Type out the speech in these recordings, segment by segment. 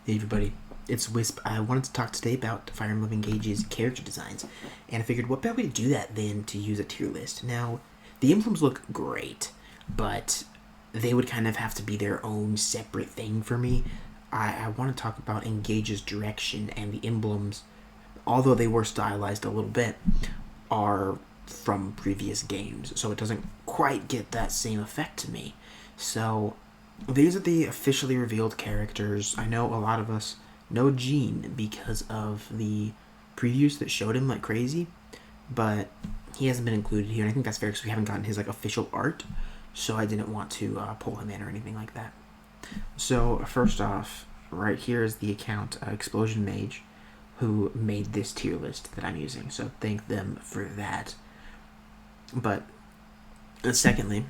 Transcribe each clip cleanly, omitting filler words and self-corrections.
Hey everybody, it's Wisp. I wanted to talk today about Fire Emblem Engage's character designs, and I figured what better way to do that than to use a tier list. Now, the emblems look great, but they would kind of have to be their own separate thing for me. I want to talk about Engage's direction, and the emblems, although they were stylized a little bit, are from previous games, so it doesn't quite get that same effect to me. So these are the officially revealed characters. I know a lot of us know Gene because of the previews that showed him like crazy, but he hasn't been included here, and I think that's fair because we haven't gotten his like official art, so I didn't want to pull him in or anything like that. So first off, right here is the account Explosion Mage, who made this tier list that I'm using, so thank them for that. But secondly,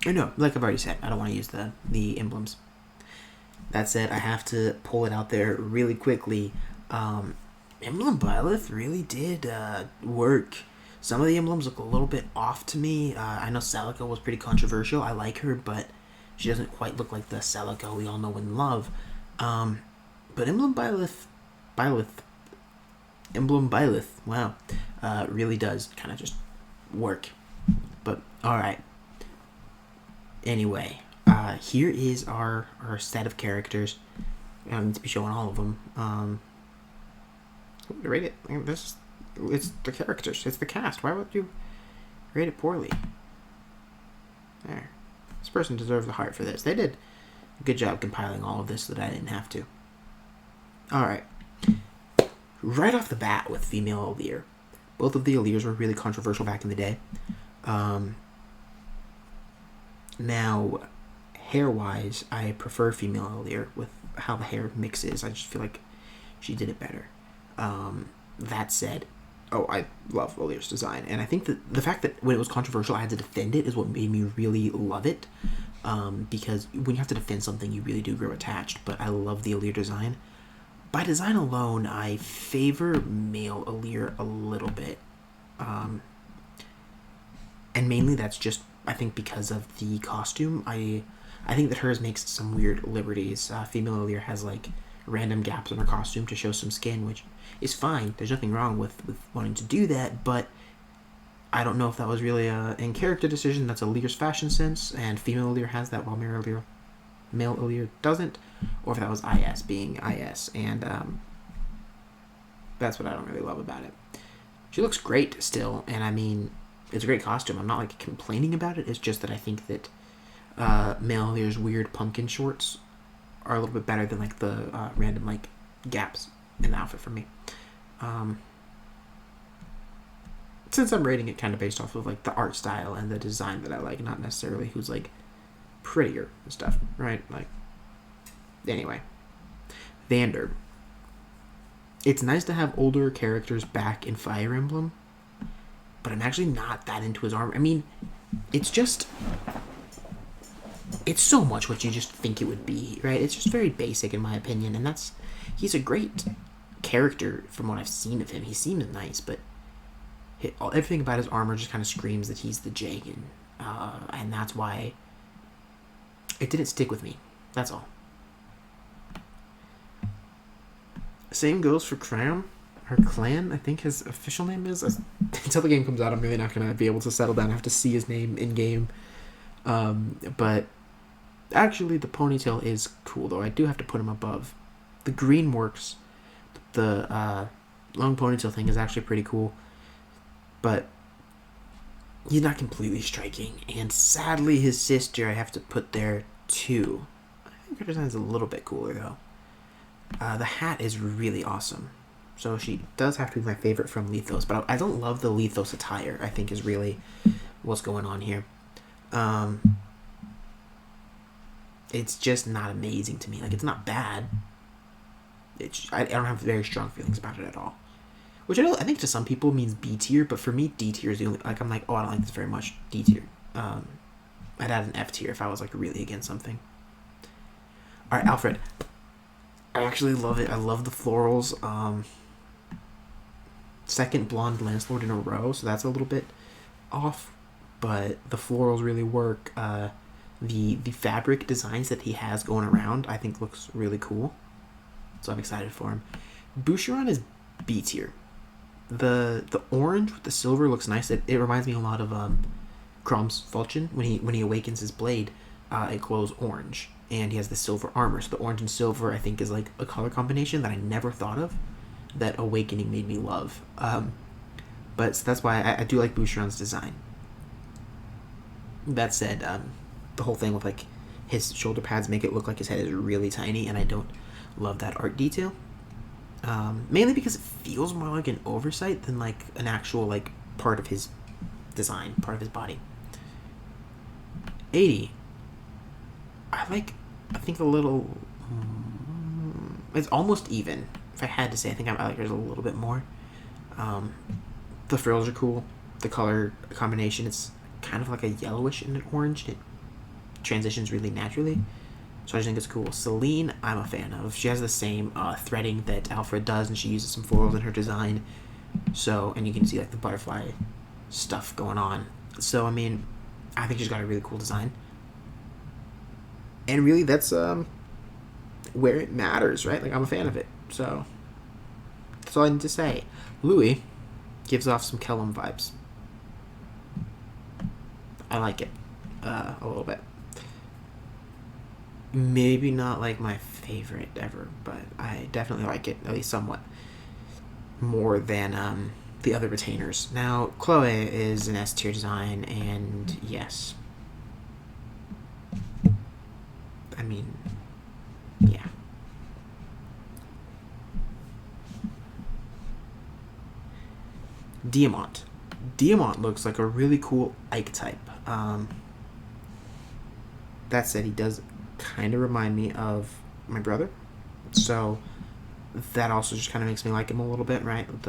no, like I've already said, I don't want to use the emblems. That said, I have to pull it out there really quickly. Emblem Byleth really did work. Some of the emblems look a little bit off to me. I know Celica was pretty controversial. I like her, but she doesn't quite look like the Celica we all know and love. But Emblem Byleth, wow, really does kind of just work. But alright. Anyway, here is our set of characters. I don't need to be showing all of them. Rate it. It's the characters. It's the cast. Why would you rate it poorly? There. This person deserves a heart for this. They did a good job compiling all of this so that I didn't have to. Alright. Right off the bat with female Aleer. Both of the Aleers were really controversial back in the day. Now, hair-wise, I prefer female Aleer with how the hair mixes. I just feel like she did it better. That said, I love Aleer's design, and I think that the fact that when it was controversial I had to defend it is what made me really love it, because when you have to defend something, you really do grow attached, but I love the Aleer design. By design alone, I favor male Aleer a little bit, and mainly that's just, I think, because of the costume. I think that hers makes some weird liberties. Female Aleer has like random gaps in her costume to show some skin, which is fine. There's nothing wrong with wanting to do that, but I don't know if that was really a in-character decision. That's Aleer's fashion sense, and female Aleer has that while male Aleer doesn't, or if that was IS being IS, and that's what I don't really love about it. She looks great still, and I mean, it's a great costume. I'm not like complaining about it. It's just that I think that male Aleer's weird pumpkin shorts are a little bit better than like the random like gaps in the outfit for me. Since I'm rating it kind of based off of like the art style and the design that I like, not necessarily who's like prettier and stuff, right? Like, anyway, Vander. It's nice to have older characters back in Fire Emblem, but I'm actually not that into his armor. I mean, it's so much what you just think it would be, right? It's just very basic in my opinion, and he's a great character from what I've seen of him. He seems nice, but everything about his armor just kind of screams that he's the Jagan, and that's why it didn't stick with me. That's all. Same goes for Cram. Her clan, I think his official name is. Until the game comes out, I'm really not going to be able to settle down. I have to see his name in-game. But actually, the ponytail is cool, though. I do have to put him above. The green works. The long ponytail thing is actually pretty cool. But he's not completely striking. And sadly, his sister I have to put there, too. I think her design's a little bit cooler, though. The hat is really awesome. So she does have to be my favorite from Lethos, but I don't love the Lethos attire, I think is really what's going on here. It's just not amazing to me. Like, it's not bad. I don't have very strong feelings about it at all. Which I think to some people means B tier, but for me, D tier is the only, like, I'm like, I don't like this very much, D tier. I'd add an F tier if I was, like, really against something. Alright, Alfred. I actually love it. I love the florals. Second blonde Lancelord in a row, so that's a little bit off, but the florals really work. the fabric designs that he has going around, I think looks really cool. So I'm excited for him. Boucheron is B tier. The orange with the silver looks nice. It reminds me a lot of Crom's Falchion. When he awakens his blade, it glows orange, and he has the silver armor. So the orange and silver, I think, is like a color combination that I never thought of, that Awakening made me love. But so that's why I do like Boucheron's design. That said, the whole thing with like his shoulder pads make it look like his head is really tiny, and I don't love that art detail. Mainly because it feels more like an oversight than like an actual like part of his design, part of his body. 80. I think a little. It's almost even. If I had to say, I think I like hers a little bit more. The frills are cool. The color combination, it's kind of like a yellowish and an orange. And it transitions really naturally. So I just think it's cool. Celine, I'm a fan of. She has the same threading that Alfred does, and she uses some foils in her design. So, and you can see like the butterfly stuff going on. So, I mean, I think she's got a really cool design. And really, that's where it matters, right? Like, I'm a fan of it. So, that's all I need to say. Louis gives off some Kellum vibes. I like it a little bit. Maybe not like my favorite ever, but I definitely like it, at least somewhat, more than the other retainers. Now, Chloe is an S tier design, and yes. I mean, yeah. Diamont. Diamont looks like a really cool Ike type. That said, he does kind of remind me of my brother, so that also just kind of makes me like him a little bit, right? With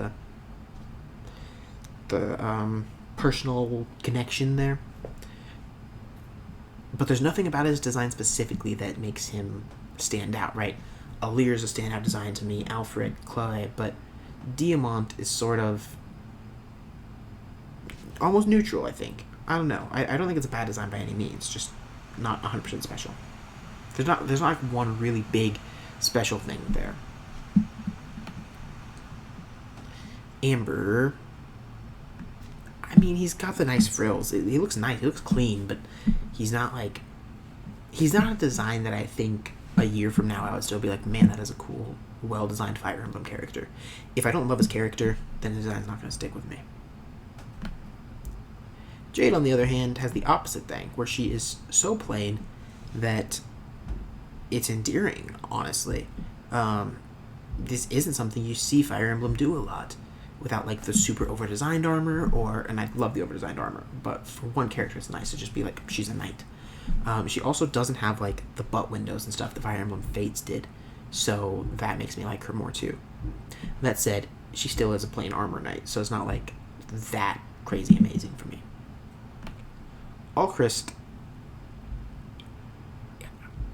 the personal connection there. But there's nothing about his design specifically that makes him stand out, right? Alir's a standout design to me, Alfred, Chloe, but Diamont is sort of almost neutral, I think. I don't know. I don't think it's a bad design by any means, just not 100% special. There's not like one really big special thing there. Amber, I mean, he's got the nice frills. He looks nice. He looks clean, but he's not a design that I think a year from now I would still be like, man, that is a cool, well-designed Fire Emblem character. If I don't love his character, then the design's not going to stick with me. Jade, on the other hand, has the opposite thing, where she is so plain that it's endearing, honestly. This isn't something you see Fire Emblem do a lot without like the super over-designed armor, and I love the over-designed armor, but for one character it's nice to just be like, she's a knight. She also doesn't have like the butt windows and stuff the Fire Emblem Fates did, so that makes me like her more too. That said, she still is a plain armor knight, so it's not like that crazy amazing for me. Alchrist,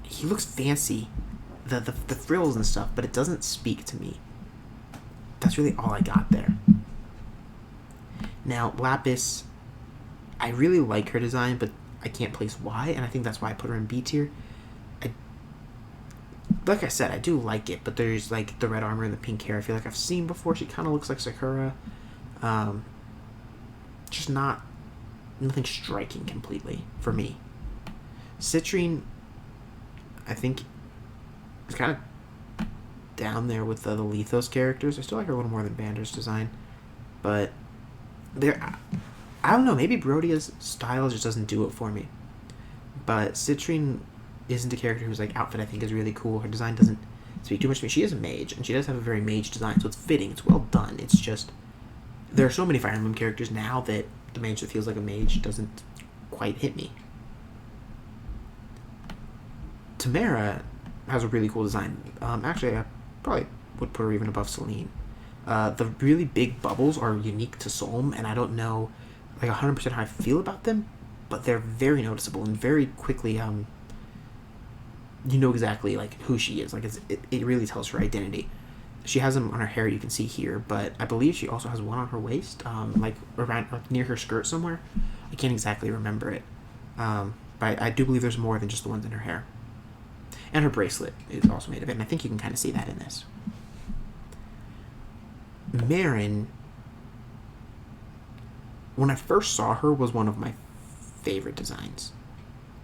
he looks fancy, the frills and stuff, but it doesn't speak to me. That's really all I got there. Now, Lapis, I really like her design, but I can't place why, and I think that's why I put her in B tier. Like I said, I do like it, but there's like the red armor and the pink hair I feel like I've seen before. She kind of looks like Sakura. Just nothing striking completely for me. Citrine, I think, is kind of down there with the Lethos characters. I still like her a little more than Bander's design, but I don't know, maybe Brodia's style just doesn't do it for me. But Citrine isn't a character whose like outfit I think is really cool. Her design doesn't speak too much to me. She is a mage, and she does have a very mage design, so it's fitting, it's well done. It's just, there are so many Fire Emblem characters now that the mage that feels like a mage doesn't quite hit me. Tamara has a really cool design. Actually, I probably would put her even above Celine. The really big bubbles are unique to Solm, and I don't know like 100% how I feel about them, but they're very noticeable and very quickly you know exactly like who she is. Like it really tells her identity. She has them on her hair, you can see here, but I believe she also has one on her waist, like around near her skirt somewhere. I can't exactly remember it, but I do believe there's more than just the ones in her hair. And her bracelet is also made of it, and I think you can kind of see that in this. Marin, when I first saw her, was one of my favorite designs.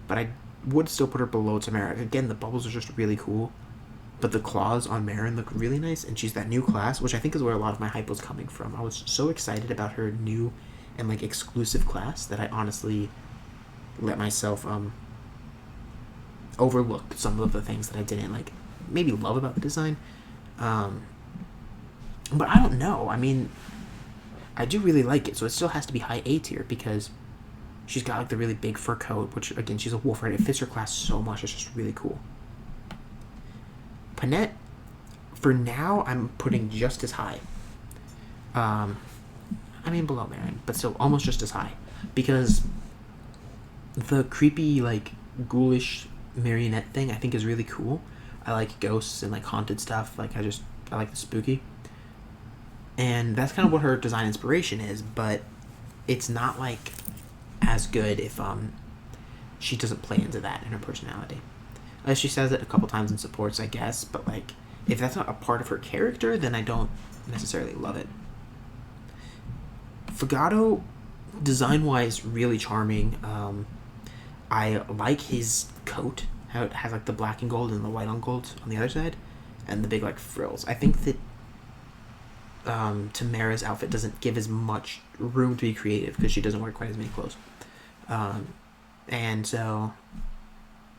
But I would still put her below Tamara. Again, the bubbles are just really cool. But the claws on Marin look really nice, and she's that new class, which I think is where a lot of my hype was coming from. I was so excited about her new and like exclusive class that I honestly let myself overlook some of the things that I didn't like maybe love about the design. But I don't know. I mean, I do really like it, so it still has to be high A tier because she's got like the really big fur coat, which again, she's a wolf, right? It fits her class so much. It's just really cool. Panette, for now, I'm putting just as high. I mean, below Marin, but still almost just as high. Because the creepy, like, ghoulish marionette thing I think is really cool. I like ghosts and, like, haunted stuff. Like, I like the spooky. And that's kind of what her design inspiration is, but it's not, like, as good if, she doesn't play into that in her personality. She says it a couple times in supports, I guess, but, like, if that's not a part of her character, then I don't necessarily love it. Fugado, design-wise, really charming. I like his coat, how it has like the black and gold and the white on gold on the other side, and the big like frills. I think that Tamara's outfit doesn't give as much room to be creative because she doesn't wear quite as many clothes, and so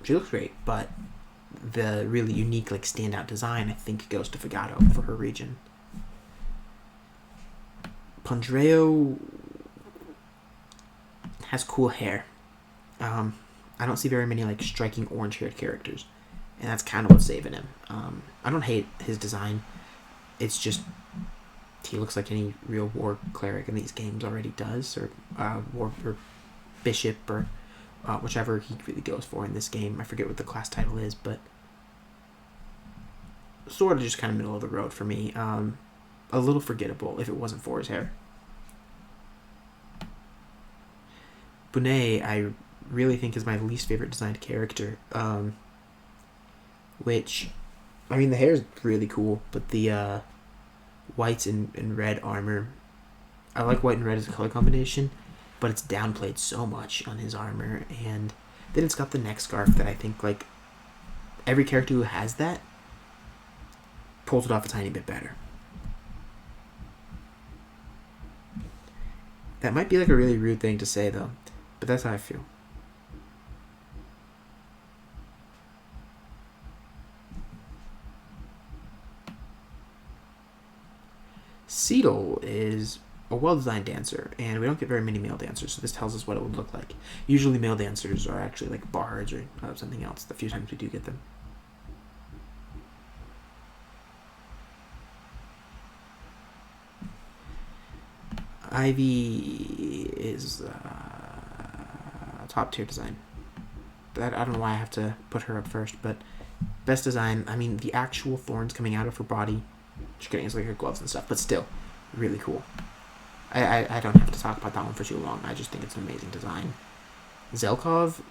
she looks great. But the really unique like standout design I think goes to Fugado for her region. Pondreo has cool hair. I don't see very many like striking orange-haired characters, and that's kind of what's saving him. I don't hate his design. It's just he looks like any real war cleric in these games already does, or war or bishop or whichever he really goes for in this game. I forget what the class title is, but sort of just kind of middle of the road for me. A little forgettable if it wasn't for his hair. Bonet, I really think is my least favorite designed character. Which, I mean, the hair is really cool, but the white and red armor, I like white and red as a color combination, but it's downplayed so much on his armor, and then it's got the neck scarf that I think, like, every character who has that pulls it off a tiny bit better. That might be like a really rude thing to say, though, but that's how I feel. Sito is a well-designed dancer, and we don't get very many male dancers, so this tells us what it would look like. Usually male dancers are actually like bards or something else, the few times we do get them. Ivy is a top tier design. I don't know why I have to put her up first, but best design. I mean, the actual thorns coming out of her body, she's getting like her gloves and stuff, but still, really cool. I don't have to talk about that one for too long. I just think it's an amazing design. Zelkov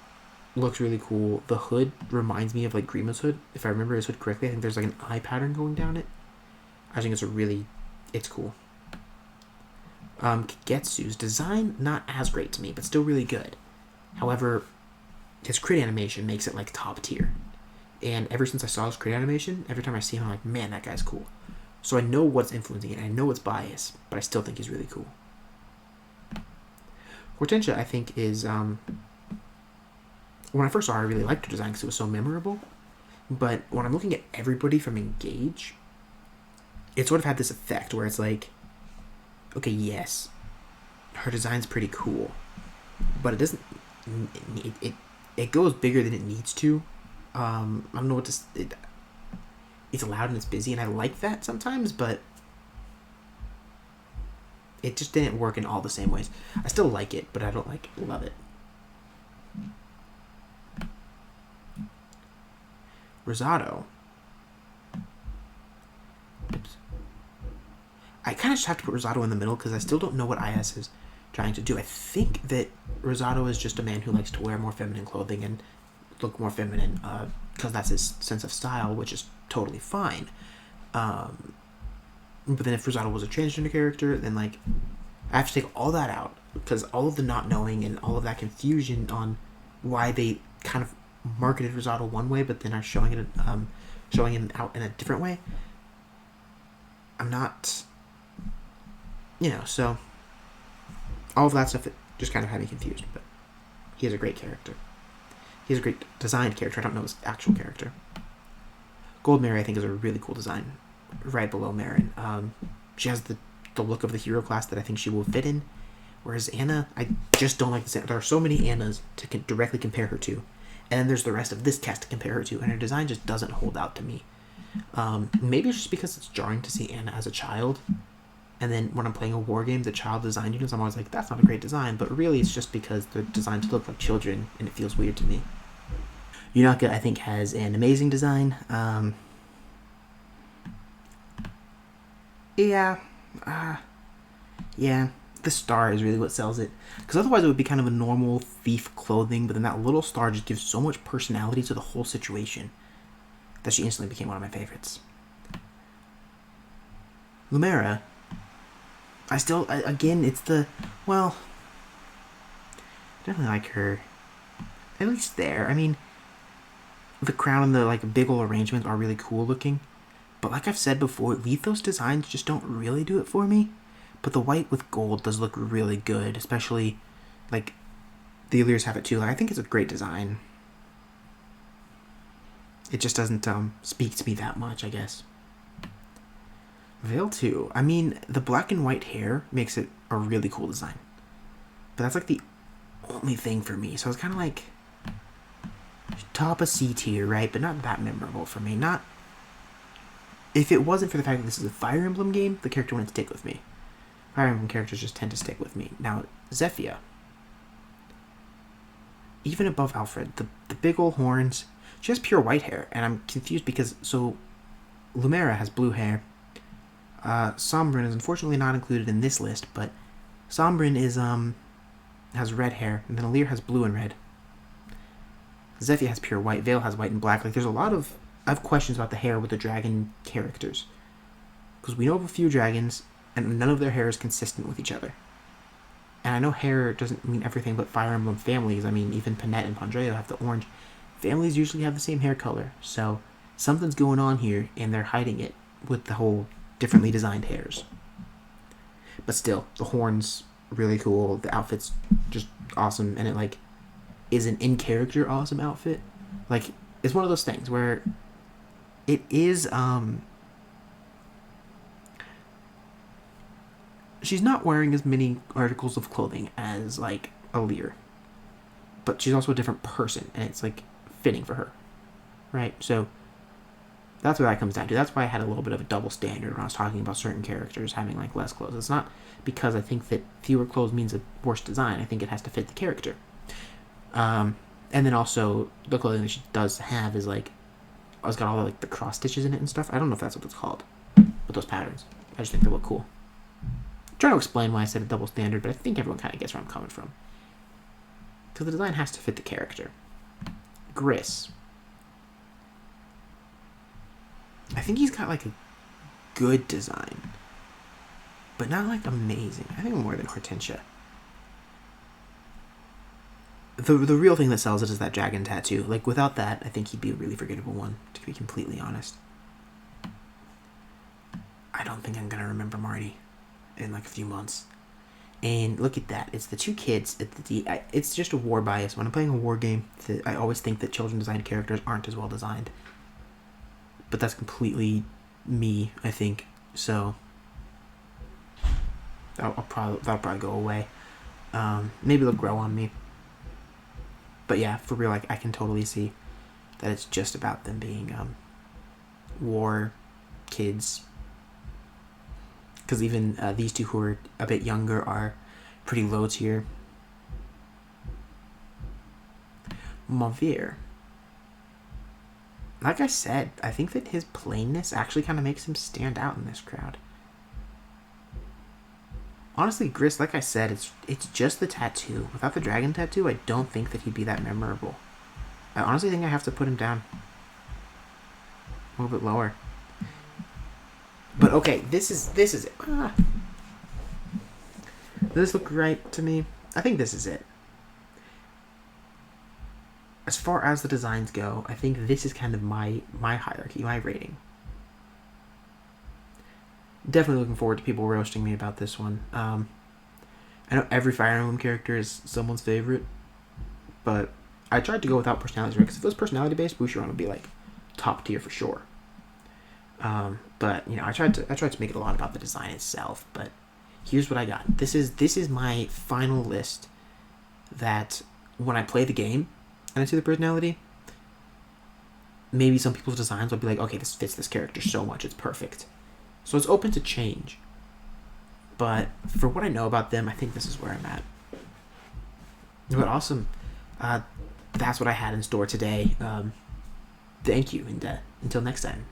looks really cool. The hood reminds me of like Grima's hood. If I remember his hood correctly, I think there's like an eye pattern going down it. I think it's cool. Kagetsu's design, not as great to me, but still really good. However, his crit animation makes it like top tier. And ever since I saw his crit animation, every time I see him, I'm like, man, that guy's cool. So I know what's influencing it, I know it's bias, but I still think he's really cool. Hortensia, I think, is, when I first saw her, I really liked her design because it was so memorable. But when I'm looking at everybody from Engage, it sort of had this effect where it's like, okay, yes, her design's pretty cool, but it doesn't, it goes bigger than it needs to. I don't know what to, it's loud and it's busy, and I like that sometimes, but it just didn't work in all the same ways. I still like it, but I don't love it. Rosado. Oops. I kind of just have to put Rosado in the middle because I still don't know what IS is trying to do. I think that Rosado is just a man who likes to wear more feminine clothing and look more feminine, because that's his sense of style, which is totally fine. But then if Rosado was a transgender character, then like I have to take all that out, because all of the not knowing and all of that confusion on why they kind of marketed Rosado one way, but then are showing him out in a different way. I'm not, so all of that stuff just kind of had me confused. But he is a great character. He has a great designed character. I don't know his actual character. Gold Mary, I think, is a really cool design. Right below Marin. She has the look of the hero class that I think she will fit in. Whereas Anna, I just don't like this. There are so many Annas to directly compare her to. And then there's the rest of this cast to compare her to. And her design just doesn't hold out to me. Maybe it's just because it's jarring to see Anna as a child. And then when I'm playing a war game, the child design units, I'm always like, that's not a great design. But really, it's just because they're designed to look like children, and it feels weird to me. Yunaka, I think, has an amazing design. Yeah. The star is really what sells it. Because otherwise it would be kind of a normal thief clothing, but then that little star just gives so much personality to the whole situation that she instantly became one of my favorites. Lumera, again, it's I definitely like her. At least there. I mean, the crown and the like big old arrangements are really cool looking. But like I've said before, Lethos designs just don't really do it for me. But the white with gold does look really good, especially like the Illyrs have it too. Like, I think it's a great design. It just doesn't speak to me that much, I guess. Veil 2. I mean, the black and white hair makes it a really cool design. But that's like the only thing for me. So it's kind of like top of C tier, right? But not that memorable for me. Not if it wasn't for the fact that this is a Fire Emblem game, the character wouldn't stick with me. Fire Emblem characters just tend to stick with me. Now, Zephyia. Even above Alfred, the big old horns. She has pure white hair, and I'm confused because, so, Lumera has blue hair. Sombrin is unfortunately not included in this list, but Sombrin is, has red hair, and then Illyr has blue and red. Zephyia has pure white, Veil has white and black. Like, there's a lot of, I have questions about the hair with the dragon characters. Because we know of a few dragons, and none of their hair is consistent with each other. And I know hair doesn't mean everything but Fire Emblem families. I mean, even Panette and Pandreo have the orange. Families usually have the same hair color, so something's going on here, and they're hiding it with the whole differently designed hairs. But still, the horns really cool. The outfit's just awesome, and it like is an in-character awesome outfit. Like, it's one of those things where it is she's not wearing as many articles of clothing as like Illyr, but she's also a different person, and it's like fitting for her, right? So that's what that comes down to. That's why I had a little bit of a double standard when I was talking about certain characters having like less clothes. It's not because I think that fewer clothes means a worse design. I think it has to fit the character. And then also the clothing that she does have is like, it's got all the, like the cross stitches in it and stuff. I don't know if that's what it's called, but those patterns, I just think they look cool. I'm trying to explain why I said a double standard, but I think everyone kind of gets where I'm coming from. Because the design has to fit the character. Gris. I think he's got like a good design, but not like amazing. I think more than Hortensia. The real thing that sells it is that dragon tattoo. Like, without that, I think he'd be a really forgettable one, to be completely honest. I don't think I'm going to remember Marty in like a few months. And look at that. It's the two kids. It's just a war bias. When I'm playing a war game, I always think that children-designed characters aren't as well designed. But that's completely me, I think. So that'll probably go away. Maybe they'll grow on me. But yeah, for real, like, I can totally see that it's just about them being war kids. Because even these two who are a bit younger are pretty low tier. Mauvir. Like I said, I think that his plainness actually kind of makes him stand out in this crowd. Honestly, Gris, like I said, it's just the tattoo. Without the dragon tattoo, I don't think that he'd be that memorable. I honestly think I have to put him down a little bit lower. But okay, this is it. Does this look right to me? I think this is it. As far as the designs go, I think this is kind of my hierarchy, my rating. Definitely looking forward to people roasting me about this one. I know every Fire Emblem character is someone's favorite, but I tried to go without personalities, right? Because if it was personality based, Bushiroad would be like top tier for sure. But you know, I tried to make it a lot about the design itself. But here's what I got. This is my final list. That when I play the game and I see the personality, maybe some people's designs will be like, okay, this fits this character so much, it's perfect. So it's open to change. But for what I know about them, I think this is where I'm at. But awesome. That's what I had in store today. Thank you, and until next time.